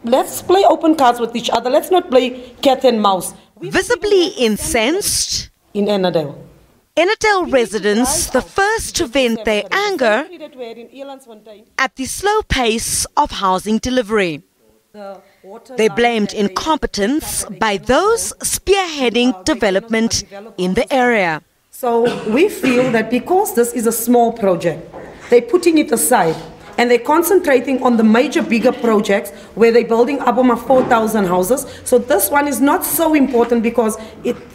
let's play open cards with each other. Let's not play cat and mouse. Visibly incensed, In Ennerdale. Ennerdale residents the first to vent their anger at the slow pace of housing delivery. They blamed incompetence by those spearheading development in the area. So we feel that because this is a small project, they're putting it aside and they're concentrating on the major, bigger projects where they're building Aboma 4,000 houses. So this one is not so important because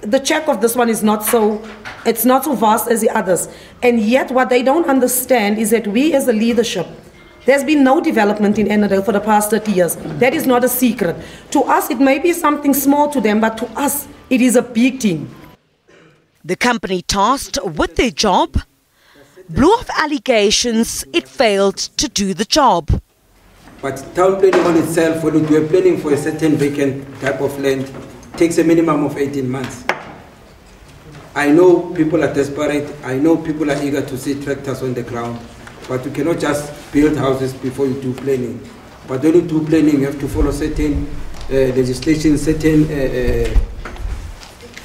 the check of this one is it's not so vast as the others. And yet what they don't understand is that we as a leadership, there's been no development in Ennerdale for the past 30 years. That is not a secret. To us, it may be something small to them, but to us, it is a big thing. The company tasked with their job blew off allegations it failed to do the job. But town planning on itself, when we are planning for a certain vacant type of land, takes a minimum of 18 months. I know people are desperate. I know people are eager to see tractors on the ground. But you cannot just build houses before you do planning. But when you do planning, you have to follow certain legislation, certain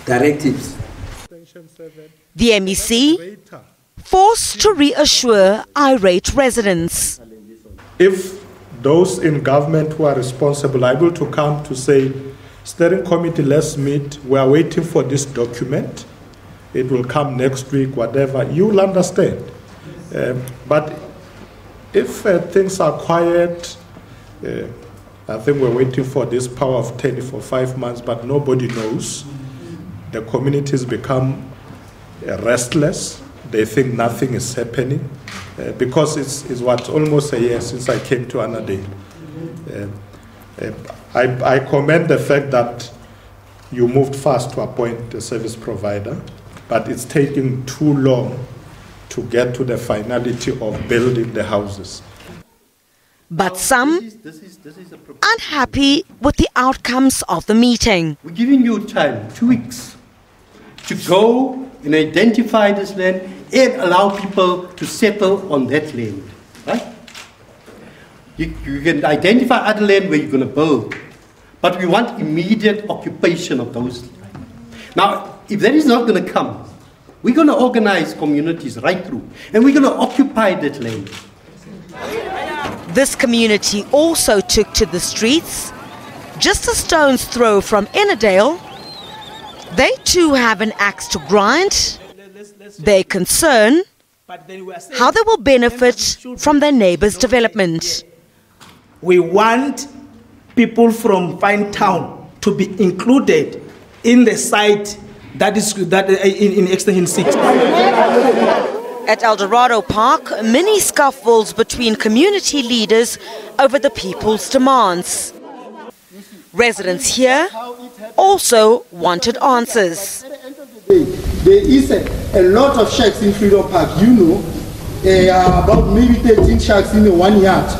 directives. The MEC forced to reassure irate residents. If those in government who are responsible are able to come to say, steering committee, let's meet, we are waiting for this document, it will come next week, whatever, you will understand. But if things are quiet, I think we're waiting for this power of 10 for 5 months, but nobody knows. The communities become restless. They think nothing is happening because it's what, almost a year since I came to Ennerdale. I commend the fact that you moved fast to appoint a service provider, but it's taking too long to get to the finality of building the houses. But some unhappy with the outcomes of the meeting. We're giving you time, 2 weeks, to go and identify this land and allow people to settle on that land. Right? You can identify other land where you're going to build, but we want immediate occupation of those land. Now, if that is not going to come, we're going to organize communities right through, and we're going to occupy that land. This community also took to the streets, just a stone's throw from Ennerdale. They too have an axe to grind. Their concern, how they will benefit from their neighbours' development. We want people from Pine Town to be included in the site that is in Extension 6. At Eldorado Park, many scuffles between community leaders over the people's demands. Residents here also wanted answers. There is a lot of shacks in Freedom Park, about maybe 13 shacks in 1 yard.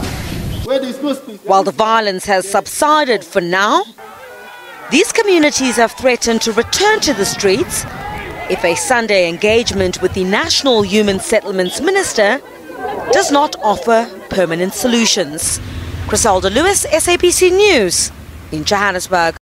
Where there's no space. While the violence has subsided for now, these communities have threatened to return to the streets if a Sunday engagement with the National Human Settlements Minister does not offer permanent solutions. Griselda Lewis, SABC News in Johannesburg.